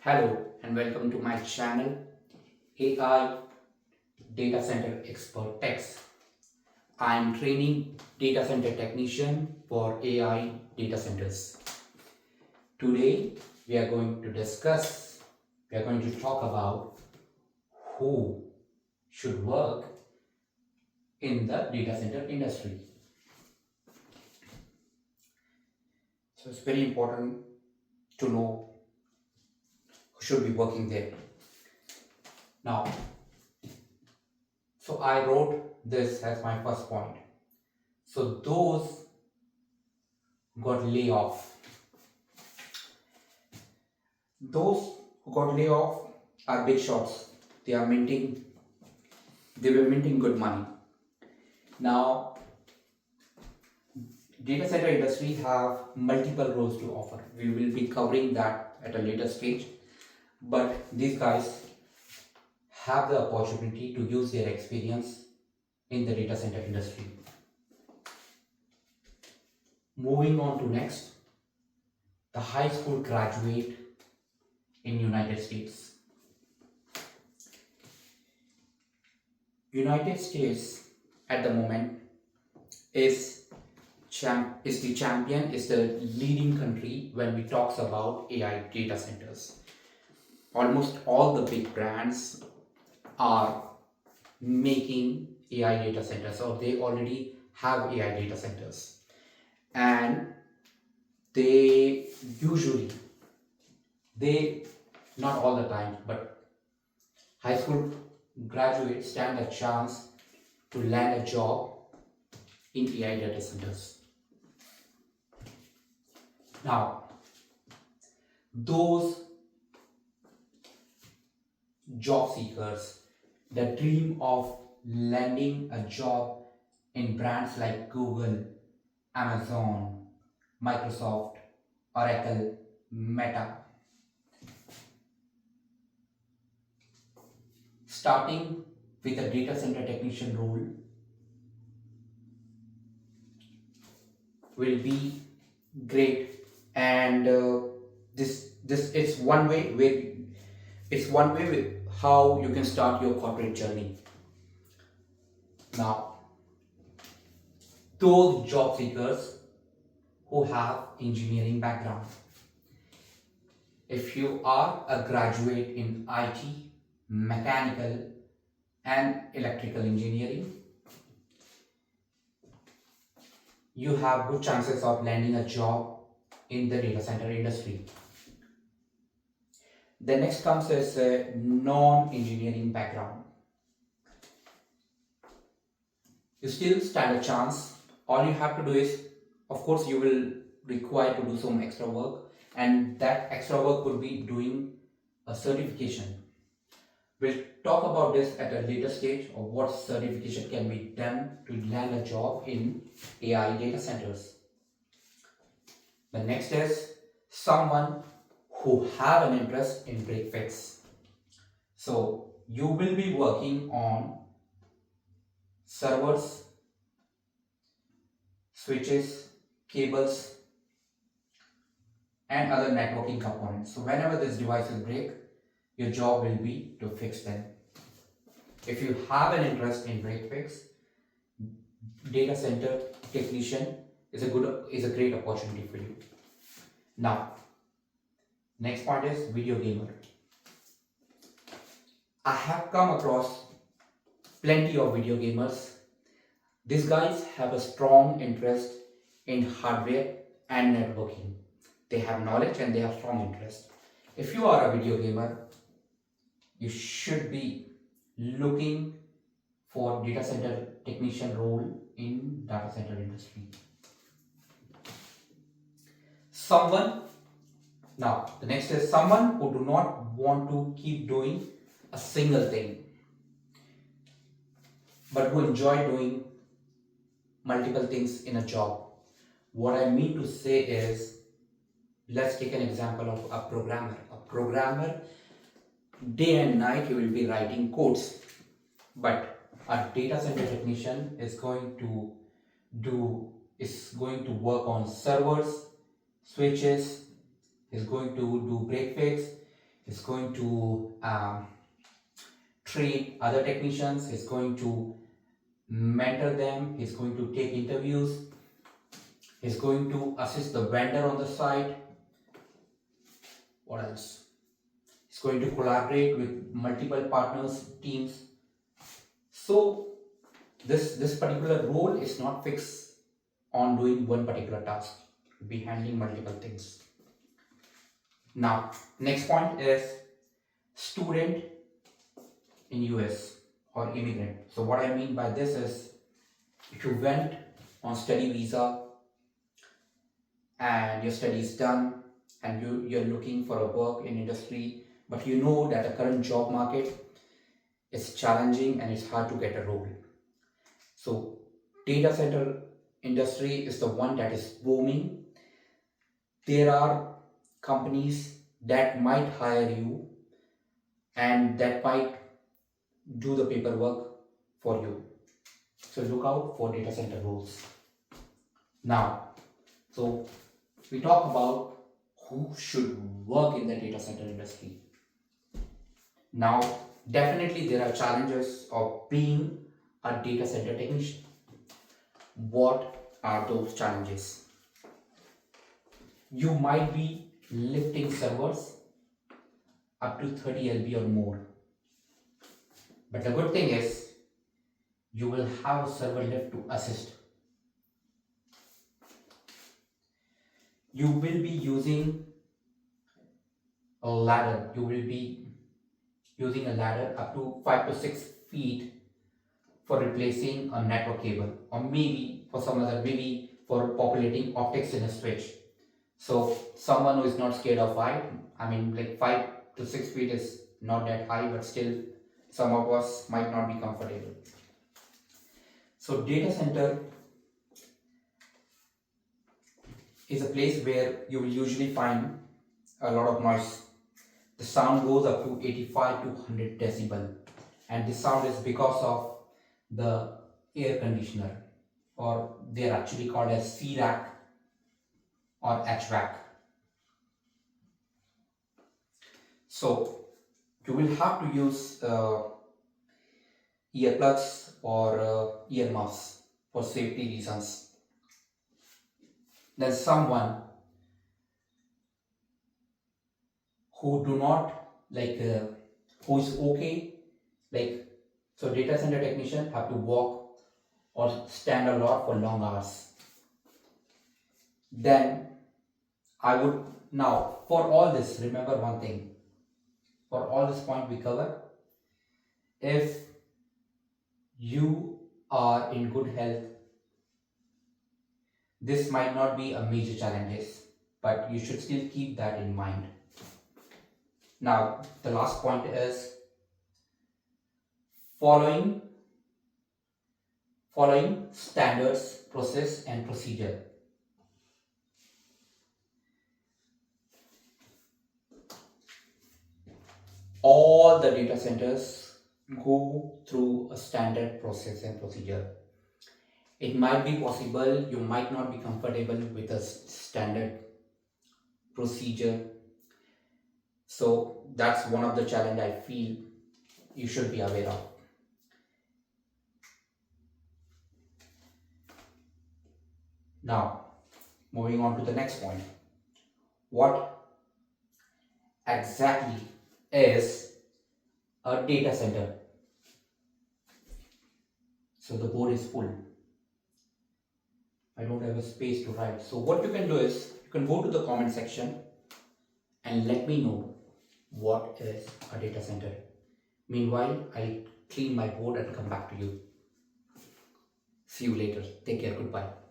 Hello and welcome to my channel AI Data Center Expert Techs. I am training data center technician for AI data centers. Today we are going to talk about who should work in the data center industry. So it's very important to know who should be working there. Now, so I wrote this as my first point. So those got laid off. Those who got laid off are big shots. They are minting. They were minting good money. Now, data center industry have multiple roles to offer. We will be covering that at a later stage. But these guys have the opportunity to use their experience in the data center industry. Moving on to next, the high school graduate in United States. United States at the moment is the champion, is the leading country when we talks about AI data centers. Almost all the big brands are making AI data centers, or they already have AI data centers, and they usually, they not all the time, but high school graduates stand a chance to land a job in AI data centers. Now, those job seekers that dream of landing a job in brands like Google, Amazon, Microsoft, Oracle, Meta, starting with a data center technician role will be great, and this is one way where it's one way with how you can start your corporate journey. Now, those job seekers who have engineering background, if you are a graduate in IT, mechanical and electrical engineering, you have good chances of landing a job in the data center industry. The next comes as a non-engineering background. You still stand a chance. All you have to do is, of course, you will require to do some extra work, and that extra work could be doing a certification. We'll talk about this at a later stage of what certification can be done to land a job in AI data centers. The next is someone who have an interest in break fix. So you will be working on servers, switches, cables, and other networking components. So whenever these devices break, your job will be to fix them. If you have an interest in break fix, data center technician is a great opportunity for you. Now, next point is video gamer. I have come across plenty of video gamers. These guys have a strong interest in hardware and networking. They have knowledge and they have strong interest. If you are a video gamer, you should be looking for data center technician role in data center industry. Someone, now the next is someone who do not want to keep doing a single thing, but who enjoy doing multiple things in a job. What I mean to say is, let's take an example of a programmer. A programmer, day and night, he will be writing codes, but a data center technician is going to work on servers, switches, is going to do break fix, He's going to train other technicians. He's going to mentor them. He's going to take interviews. He's going to assist the vendor on the site. What else? He's going to collaborate with multiple partners, teams. So this particular role is not fixed on doing one particular task. You'll be handling multiple things. Now, next point is student in US or immigrant. So what I mean by this is, if you went on study visa and your study is done and you're looking for a work in industry, but you know that the current job market is challenging and it's hard to get a role. So data center industry is the one that is booming. There are companies that might hire you and that might do the paperwork for you. So look out for data center roles. Now, so we talk about who should work in the data center industry. Now, definitely there are challenges of being a data center technician. What are those challenges? You might be lifting servers up to 30 lb or more. But the good thing is, you will have a server lift to assist. You will be using a ladder. You will be using a ladder up to 5 to 6 feet for replacing a network cable, or maybe for some other, maybe for populating optics in a switch. So someone who is not scared of height, I mean, like 5 to 6 feet is not that high, but still some of us might not be comfortable. So data center is a place where you will usually find a lot of noise. The sound goes up to 85 to 100 decibel, and this sound is because of the air conditioner, or they're actually called as C-rack or HVAC. So you will have to use earplugs or earmuffs for safety reasons. There's someone who do not who is okay, like, so data center technician have to walk or stand a lot for long hours. Then I would, now for all this, remember one thing, for all this point we cover, if you are in good health, this might not be a major challenges, but you should still keep that in mind. Now, the last point is following standards, process and procedure. All the data centers go through a standard process and procedure. It might be possible you might not be comfortable with a standard procedure. So that's one of the challenge I feel you should be aware of. Now, moving on to the next point. What exactly is a data center? So the board is full. I don't have a space to write. So what you can do is, you can go to the comment section and let me know what is a data center. Meanwhile, I'll clean my board and come back to you. See you later. Take care. Goodbye.